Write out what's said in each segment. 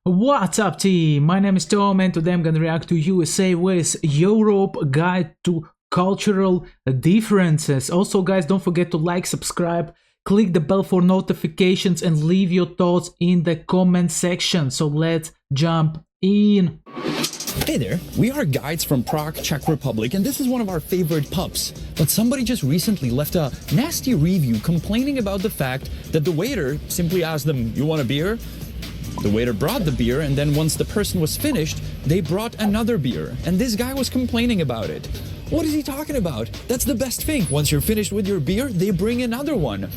What's up, team? My name is Tom, and today I'm gonna react to USA vs Europe guide to cultural differences. Also, guys, don't forget to like, subscribe, click the bell for notifications, and leave your thoughts in the comment section. So let's jump in. Hey there, we are guides from Prague, Czech Republic, and this is one of our favorite pubs. But somebody just recently left a nasty review complaining about the fact that the waiter simply asked them, "You want a beer?" The waiter brought the beer, and then once the person was finished, they brought another beer, and this guy was complaining about it. What is he talking about? That's the best thing. Once you're finished with your beer, they bring another one.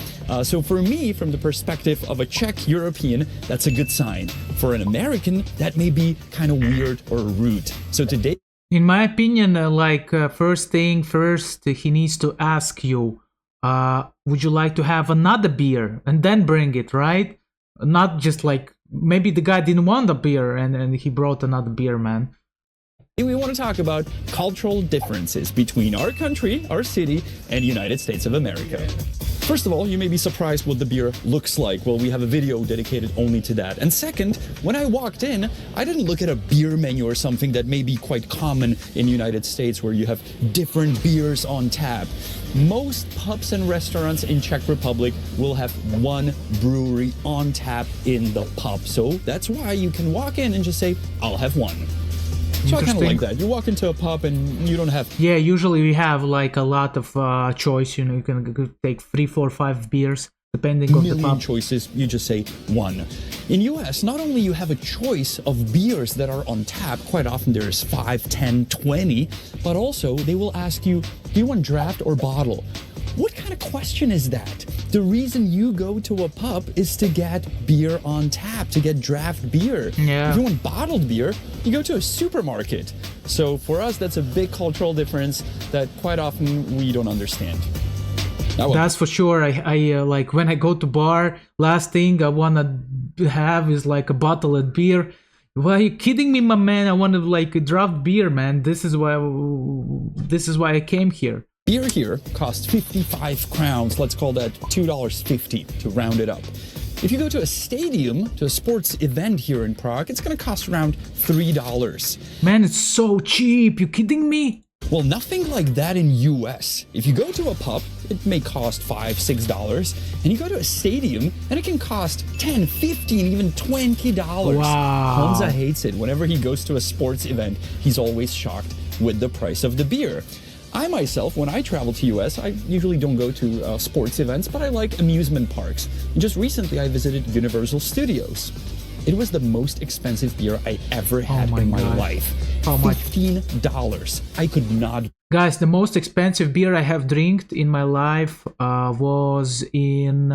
So for me, from the perspective of a Czech European, that's a good sign. For an American, that may be kind of weird or rude. So today, In my opinion, first thing first, he needs to ask you, would you like to have another beer? And then bring it, right? Not just like, maybe the guy didn't want a beer and he brought another beer, man. we want to talk about cultural differences between our country, our city, and United States of America. First of all, you may be surprised what the beer looks like. Well, we have a video dedicated only to that. And second, when I walked in, I didn't look at a beer menu or something that may be quite common in the United States where you have different beers on tap. Most pubs and restaurants in Czech Republic will have one brewery on tap in the pub. So that's why you can walk in and just say, "I'll have one." So I kind of like that. You walk into a pub and you don't have... Yeah, usually we have like a lot of choice, you know, you can take 3, 4, 5 beers, depending on the pub. choices, you just say one. In US, not only you have a choice of beers that are on tap, quite often there's 5, 10, 20, but also they will ask you, do you want draft or bottle? What kind of question is that? The reason you go to a pub is to get beer on tap, to get draft beer. Yeah. If you want bottled beer, you go to a supermarket. So for us, that's a big cultural difference that quite often we don't understand. That's for sure. I like when I go to bar, last thing I wanna have is like a bottle of beer. Why are you kidding me, my man? I want to like a draft beer, man. This is why I came here. Beer here costs 55 crowns, let's call that $2.50 to round it up. If you go to a stadium, to a sports event here in Prague, it's going to cost around $3. Man, it's so cheap. You kidding me? Well, nothing like that in US. If you go to a pub, it may cost $5, $6, and you go to a stadium, and it can cost $10, $15, even $20. Wow. Hamza hates it. Whenever he goes to a sports event, he's always shocked with the price of the beer. I myself, when I travel to US, I usually don't go to sports events, but I like amusement parks. And just recently, I visited Universal Studios. It was the most expensive beer I ever had in my life. How much? $15. I could not. Guys, the most expensive beer I have drank in my life was in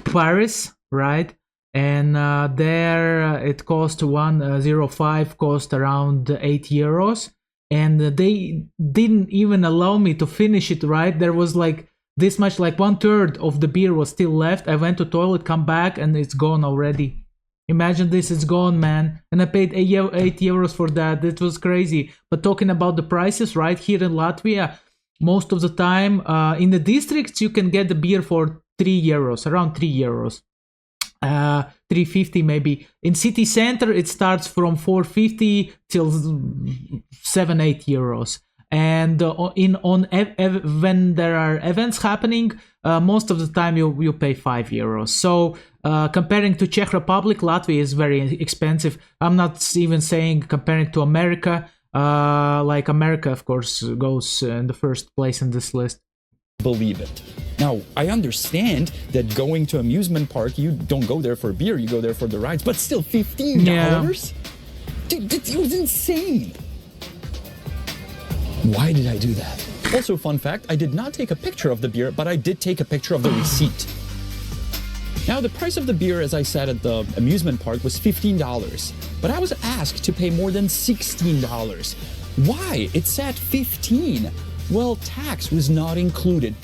Paris, right? And there it cost 105, cost around 8 euros. And they didn't even allow me to finish it, right? There was like this much, like 1/3 of the beer was still left. I went to toilet, come back, and it's gone already. Imagine this, it's gone, man. And I paid 8 euros for that. It was crazy. But talking about the prices, right, here in Latvia, most of the time in the districts, you can get the beer for 3 euros, around 3 euros. 350 maybe. In city center it starts from 450 till 7-8 euros. And when there are events happening, most of the time you pay 5 euros. So comparing to Czech Republic, Latvia is very expensive. I'm not even saying comparing to America. Like America, of course, goes in the first place in this list. Believe it. Now, I understand that going to amusement park, you don't go there for beer, you go there for the rides, but still $15? Yeah. Dude, it was insane. Why did I do that? Also, fun fact, I did not take a picture of the beer, but I did take a picture of the receipt. Now, the price of the beer, as I said at the amusement park, was $15, but I was asked to pay more than $16. Why? It said 15. Well, tax was not included.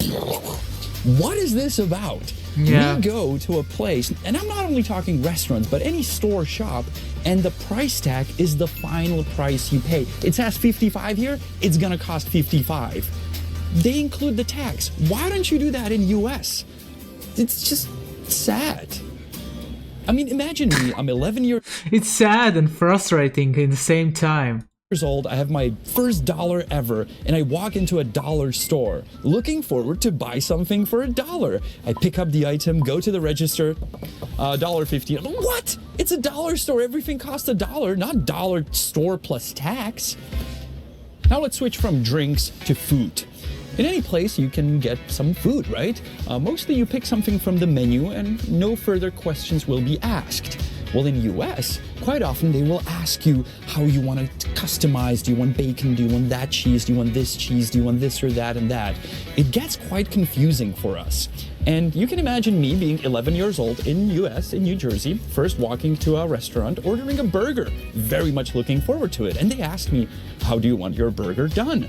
What is this about? Yeah. We go to a place, and I'm not only talking restaurants, but any store shop, and the price tag is the final price you pay. It says 55 here, it's gonna cost 55. They include the tax. Why don't you do that in US? It's just sad. I mean, imagine me, I'm 11 years It's sad and frustrating in the same time. old, I have my first dollar ever, and I walk into a dollar store, looking forward to buy something for $1. I pick up the item, go to the register, $1.50. What? It's a dollar store, everything costs $1, not dollar store plus tax. Now let's switch from drinks to food. In any place, you can get some food, right? Mostly you pick something from the menu and no further questions will be asked. Well, in US, quite often they will ask you how you want it customized. Do you want bacon? Do you want that cheese? Do you want this cheese? Do you want this or that and that? It gets quite confusing for us. And you can imagine me being 11 years old in US, in New Jersey, first walking to a restaurant, ordering a burger, very much looking forward to it. And they asked me, how do you want your burger done?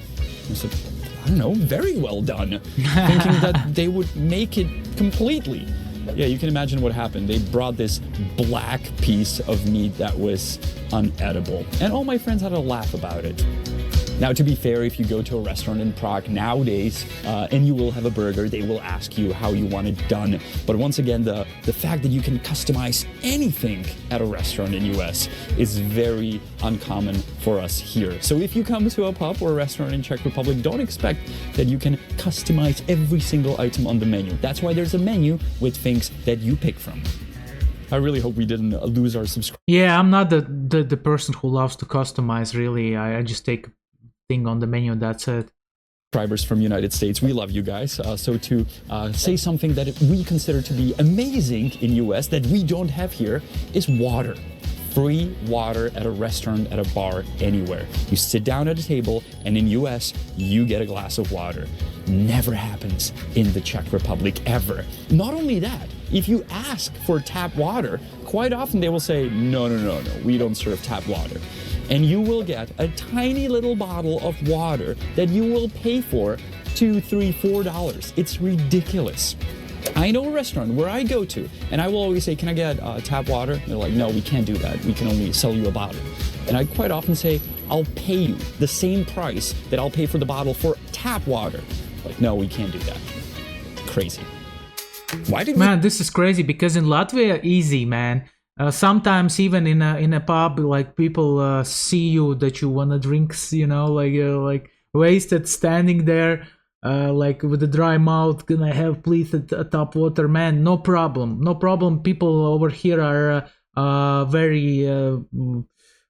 I said, I don't know, very well done, thinking that they would make it completely. Yeah, you can imagine what happened. They brought this black piece of meat that was unedible. And all my friends had a laugh about it. Now, to be fair, if you go to a restaurant in Prague nowadays and you will have a burger, they will ask you how you want it done. But once again, the fact that you can customize anything at a restaurant in US is very uncommon for us here. So if you come to a pub or a restaurant in Czech Republic, don't expect that you can customize every single item on the menu. That's why there's a menu with things that you pick from. I really hope we didn't lose our subscribers. Yeah, I'm not the person who loves to customize, really. I just take thing on the menu, that's it. Subscribers from United States, we love you guys. So to say something that we consider to be amazing in US that we don't have here is water. Free water at a restaurant, at a bar, anywhere. You sit down at a table and in US, you get a glass of water. Never happens in the Czech Republic, ever. Not only that, if you ask for tap water, quite often they will say, no, we don't serve tap water. And you will get a tiny little bottle of water that you will pay for $2, $3, $4. It's ridiculous. I know a restaurant where I go to, and I will always say, can I get tap water? And they're like, no, we can't do that. We can only sell you a bottle. And I quite often say, I'll pay you the same price that I'll pay for the bottle for tap water. Like, no, we can't do that. Crazy. Why did Man, this is crazy because in Latvia, easy, man. Sometimes even in a pub, like people see you that you wanna drinks, you know, like wasted standing there, like with a dry mouth. Can I have please a tap water, man? No problem, no problem. People over here are very, you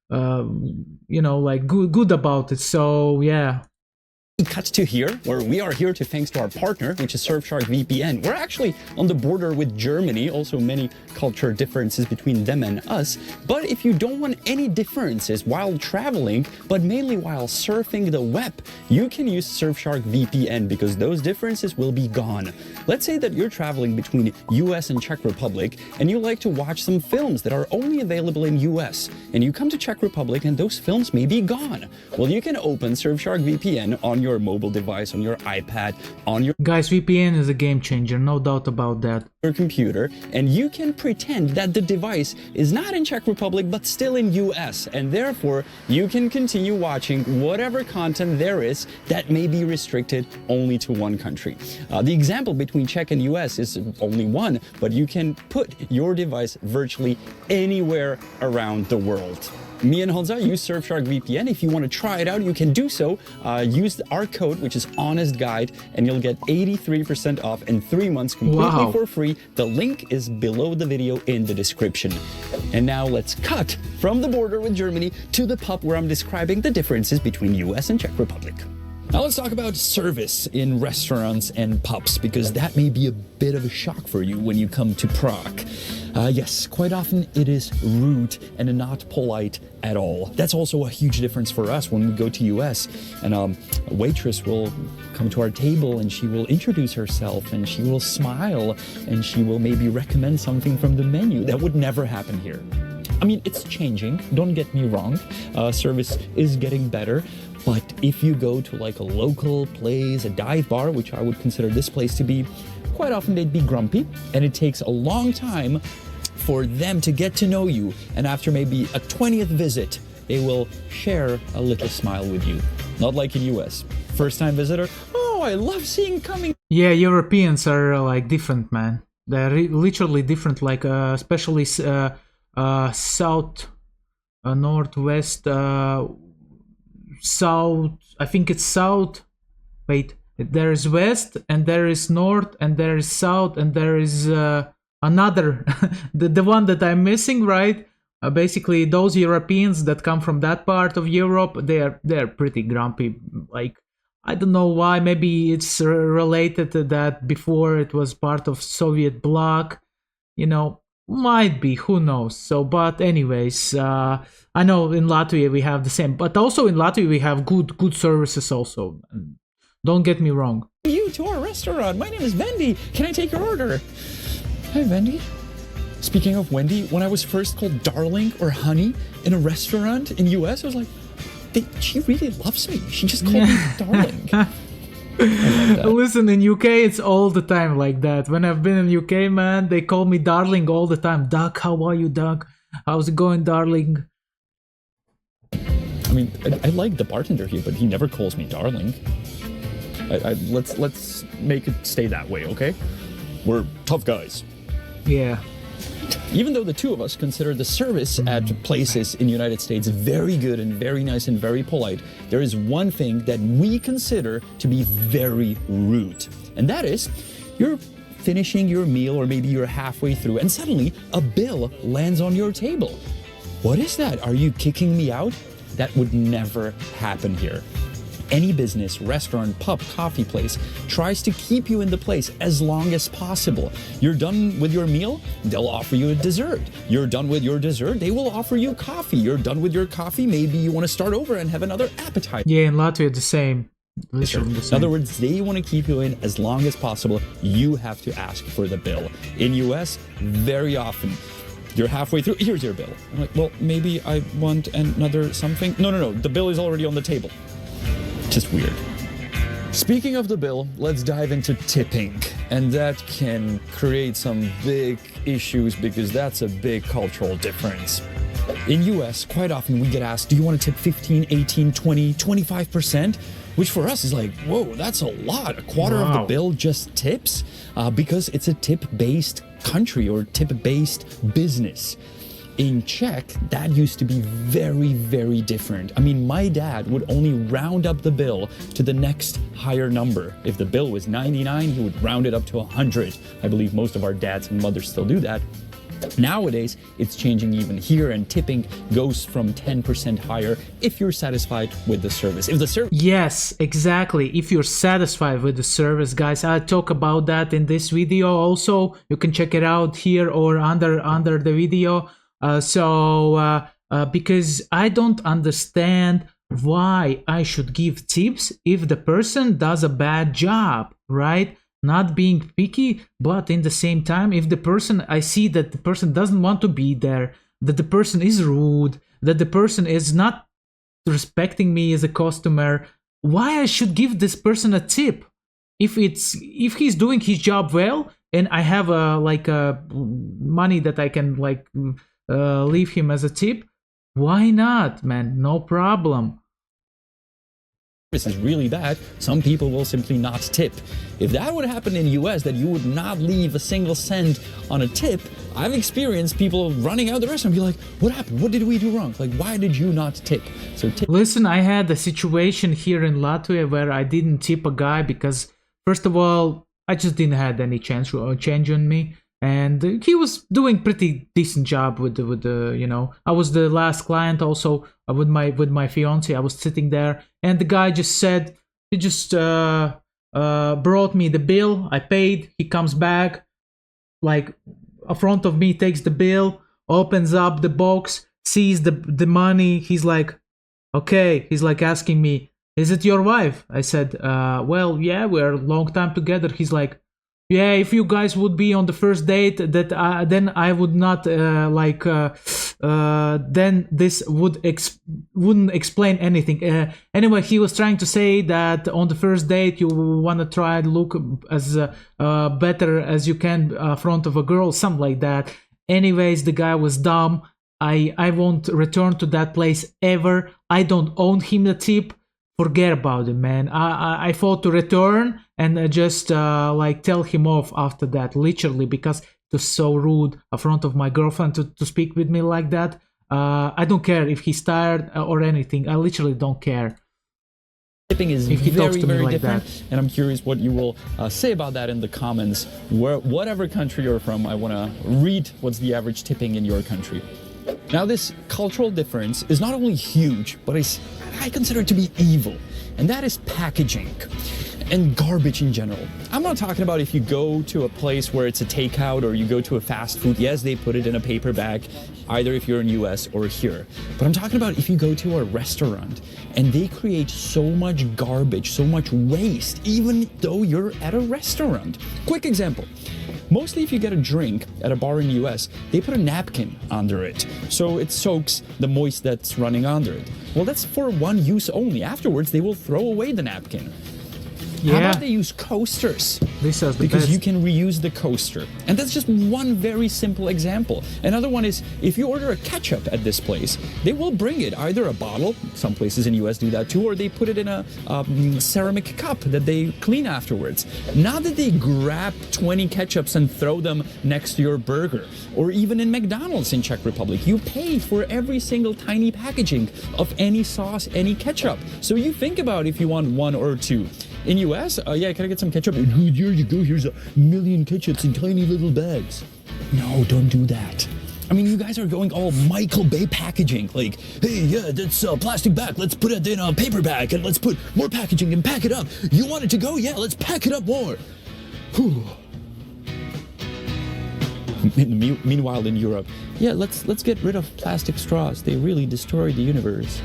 know, like good about it. So yeah. Cut to here, where we are here to thanks to our partner, which is Surfshark VPN. We're actually on the border with Germany, also many cultural differences between them and us. But if you don't want any differences while traveling, but mainly while surfing the web, you can use Surfshark VPN because those differences will be gone. Let's say that you're traveling between US and Czech Republic and you like to watch some films that are only available in US, and you come to Czech Republic and those films may be gone. Well, you can open Surfshark VPN on your mobile device, on your iPad, on your Guys, VPN is a game changer, no doubt about that. computer, and you can pretend that the device is not in Czech Republic but still in US, and therefore you can continue watching whatever content there is that may be restricted only to one country. The example between Czech and US is only one, but you can put your device virtually anywhere around the world. Me and Honza use Surfshark VPN. If you want to try it out, you can do so. Use our code, which is HonestGuide, and you'll get 83% off and 3 months completely for free. The link is below the video in the description. And now let's cut from the border with Germany to the pub where I'm describing the differences between US and Czech Republic. Now let's talk about service in restaurants and pubs, because that may be a bit of a shock for you when you come to Prague. Yes, quite often it is rude and not polite at all. That's also a huge difference for us when we go to US, and a waitress will come to our table and she will introduce herself and she will smile and she will maybe recommend something from the menu. That would never happen here. I mean, it's changing, don't get me wrong. Service is getting better. But if you go to like a local place, a dive bar, which I would consider this place to be, quite often they'd be grumpy, and it takes a long time for them to get to know you. And after maybe a 20th visit, they will share a little smile with you. Not like in US. First time visitor, oh, I love seeing coming. Yeah, Europeans are like different, man. They're literally different, like especially south, northwest, south. I think it's south. Wait, there is west, and there is north, and there is south, and there is another. the one that I'm missing, right? Basically, those Europeans that come from that part of Europe, they're pretty grumpy. Like, I don't know why. Maybe it's related to that before it was part of Soviet bloc. Might be. Who knows? So, but anyways, I know in Latvia we have the same, but also in Latvia we have good services also. Don't get me wrong. You to our restaurant. My name is Wendy. Can I take your order? Hi, Wendy. Speaking of Wendy, when I was first called darling or honey in a restaurant in US, I was like, she really loves me. She just called me darling. Listen, in UK it's all the time like that. When I've been in UK, man, they call me darling all the time. Doug, how are you, Doug? How's it going, darling? I mean, I like the bartender here, but he never calls me darling. Let's make it stay that way, okay? We're tough guys. Yeah. Even though the two of us consider the service at places in the United States very good and very nice and very polite, there is one thing that we consider to be very rude. And that is, you're finishing your meal, or maybe you're halfway through, and suddenly a bill lands on your table. What is that? Are you kicking me out? That would never happen here. Any business, restaurant, pub, coffee place tries to keep you in the place as long as possible. You're done with your meal, they'll offer you a dessert. You're done with your dessert, they will offer you coffee. You're done with your coffee, maybe you want to start over and have another appetizer. Yeah, in Latvia the same. In other words, they want to keep you in as long as possible. You have to ask for the bill. In US, very often, you're halfway through, here's your bill. I'm like, well, maybe I want another something. No, the bill is already on the table. Just weird. Speaking of the bill, let's dive into tipping. And that can create some big issues because that's a big cultural difference. In US, quite often we get asked, do you want to tip 15, 18, 20, 25%? Which for us is like, whoa, that's a lot. A quarter of the bill just tips because it's a tip-based country or tip-based business. In Czech, that used to be very, very different. I mean, my dad would only round up the bill to the next higher number. If the bill was 99, he would round it up to 100. I believe most of our dads and mothers still do that. Nowadays, it's changing even here, and tipping goes from 10% higher if you're satisfied with the service. If the service... Yes, exactly. If you're satisfied with the service, guys, I talk about that in this video also. You can check it out here or under the video. Because I don't understand why I should give tips if the person does a bad job, right? Not being picky, but in the same time, if the person, I see that the person doesn't want to be there, that the person is rude, that the person is not respecting me as a customer, why I should give this person a tip? If he's doing his job well, and I have money that I can leave him as a tip, why not, man? No problem. This is really bad. Some people will simply not tip. If that would happen in the US, that you would not leave a single cent on a tip, I've experienced people running out of the restaurant and be like, what happened? What did we do wrong? Like, why did you not tip? So listen, I had a situation here in Latvia where I didn't tip a guy because, first of all, I just didn't have any change on me. And he was doing pretty decent job with the I was the last client also with my fiance. I was sitting there, and the guy just said, he just brought me the bill. I paid. He comes back, like in front of me, takes the bill, opens up the box, sees the money. He's like, okay. He's like asking me, is it your wife? I said, well, yeah, we're a long time together. He's like, yeah, if you guys would be on the first date, then I would not then this wouldn't explain anything. Anyway, he was trying to say that on the first date you want to try to look as better as you can front of a girl, something like that. Anyways, the guy was dumb. I won't return to that place ever. I don't owe him the tip. forget about it, man. I thought to return and just like tell him off after that, literally, because it was so rude in front of my girlfriend to speak with me like that. I don't care if he's tired or anything. I literally don't care. Tipping is If he talks very, to me very like different, that. and I'm curious what you will say about that in the comments. Whatever country you're from, I want to read what's the average tipping in your country. Now, this cultural difference is not only huge, but I consider it to be evil, and that is packaging and garbage in general. I'm not talking about if you go to a place where it's a takeout or you go to a fast food. Yes, they put it in a paper bag, either if you're in US or here. But I'm talking about if you go to a restaurant and they create so much garbage, so much waste, even though you're at a restaurant. Quick example. Mostly if you get a drink at a bar in the US, they put a napkin under it, so it soaks the moist that's running under it. Well, that's for one use only. Afterwards, they will throw away the napkin. Yeah. How about they use coasters? This is the Because best. you can reuse the coaster. And that's just one very simple example. Another one is if you order a ketchup at this place, they will bring it, either a bottle, some places in US do that too, or they put it in a ceramic cup that they clean afterwards. Not that they grab 20 ketchups and throw them next to your burger. Or even in McDonald's in Czech Republic, you pay for every single tiny packaging of any sauce, any ketchup. So you think about if you want one or two. In US, yeah, can I get some ketchup? And here you go, here's a million ketchups in tiny little bags. No, don't do that. I mean, you guys are going all Michael Bay packaging. Like, hey, yeah, that's a plastic bag. Let's put it in a paper bag and let's put more packaging and pack it up. You want it to go? Yeah, let's pack it up more. Whew. Meanwhile, in Europe, yeah, let's get rid of plastic straws. They really destroy the universe.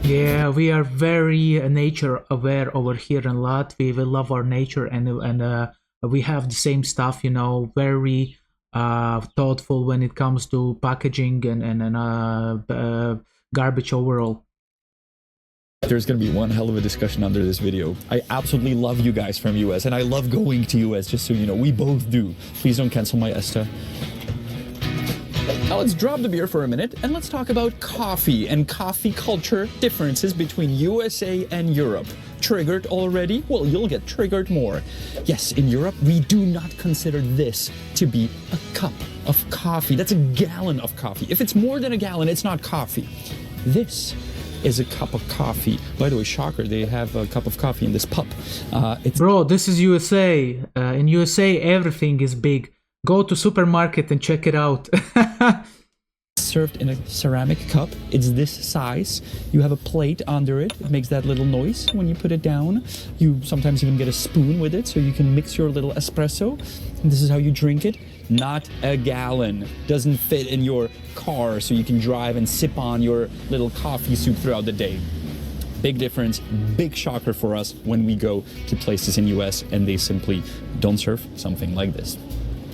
Yeah, we are very nature aware over here in Latvia. We love our nature, and we have the same stuff, you know, very thoughtful when it comes to packaging and garbage overall. There's going to be one hell of a discussion under this video. I absolutely love you guys from US, and I love going to US, just so you know. We both do. Please don't cancel my ESTA. Now let's drop the beer for a minute and let's talk about coffee and coffee culture differences between USA and Europe. Triggered already? Well, you'll get triggered more. Yes, in Europe, we do not consider this to be a cup of coffee. That's a gallon of coffee. If it's more than a gallon, it's not coffee. This is a cup of coffee. By the way, shocker, they have a cup of coffee in this pup. Bro, this is USA. In USA, everything is big. Go to supermarket and check it out. Served in a ceramic cup. It's this size. You have a plate under it. It makes that little noise when you put it down. You sometimes even get a spoon with it so you can mix your little espresso. And this is how you drink it. Not a gallon. Doesn't fit in your car so you can drive and sip on your little coffee soup throughout the day. Big difference, big shocker for us when we go to places in US and they simply don't serve something like this.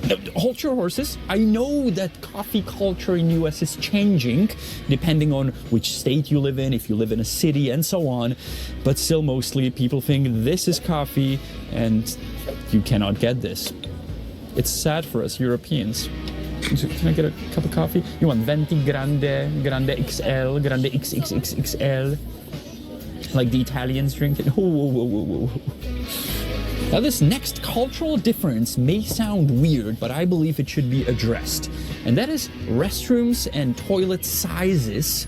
Now, hold your horses. I know that coffee culture in US is changing depending on which state you live in, if you live in a city and so on, but still mostly people think this is coffee and you cannot get this. It's sad for us Europeans. Can I get a cup of coffee? You want venti grande, grande XL, grande XXXXL, like the Italians drink it? Whoa, whoa, whoa, whoa, whoa. Now, this next cultural difference may sound weird, but I believe it should be addressed. And that is restrooms and toilet sizes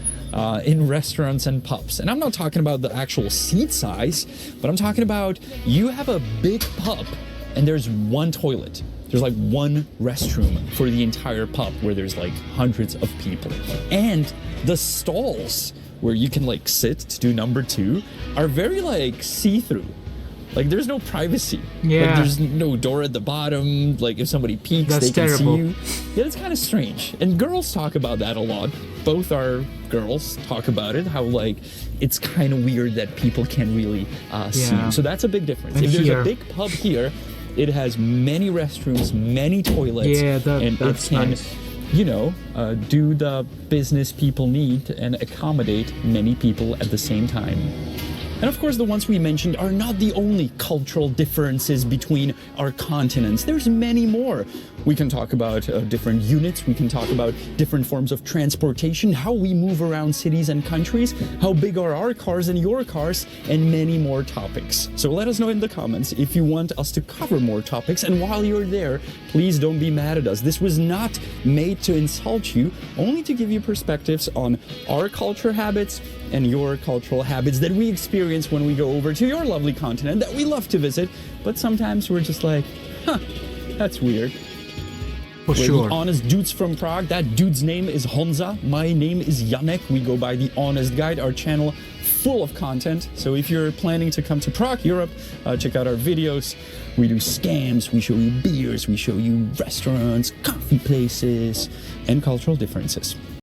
in restaurants and pubs. And I'm not talking about the actual seat size, but I'm talking about you have a big pub and there's one toilet. There's like one restroom for the entire pub where there's like hundreds of people. And the stalls where you can like sit to do number two are very like see-through. Like, there's no privacy. Yeah. Like, there's no door at the bottom. Like, if somebody peeks, That's they can terrible. see you. Yeah, it's kind of strange. And girls talk about that a lot. Both our girls talk about it, how, like, it's kind of weird that people can't really see you. So that's a big difference. And if there's here. a big pub here, it has many restrooms, many toilets. Yeah, and that's it can, nice. you know, do the business people need and accommodate many people at the same time. And of course, the ones we mentioned are not the only cultural differences between our continents. There's many more. We can talk about different units, we can talk about different forms of transportation, how we move around cities and countries, how big are our cars and your cars, and many more topics. So let us know in the comments if you want us to cover more topics, and while you're there, please don't be mad at us. This was not made to insult you, only to give you perspectives on our culture habits and your cultural habits that we experience when we go over to your lovely continent that we love to visit, but sometimes we're just like, huh, that's weird. For We're sure. the honest dudes from Prague. That dude's name is Honza. My name is Janek. We go by The Honest Guide, our channel full of content. So if you're planning to come to Prague, Europe, check out our videos. We do scams, we show you beers, we show you restaurants, coffee places, and cultural differences.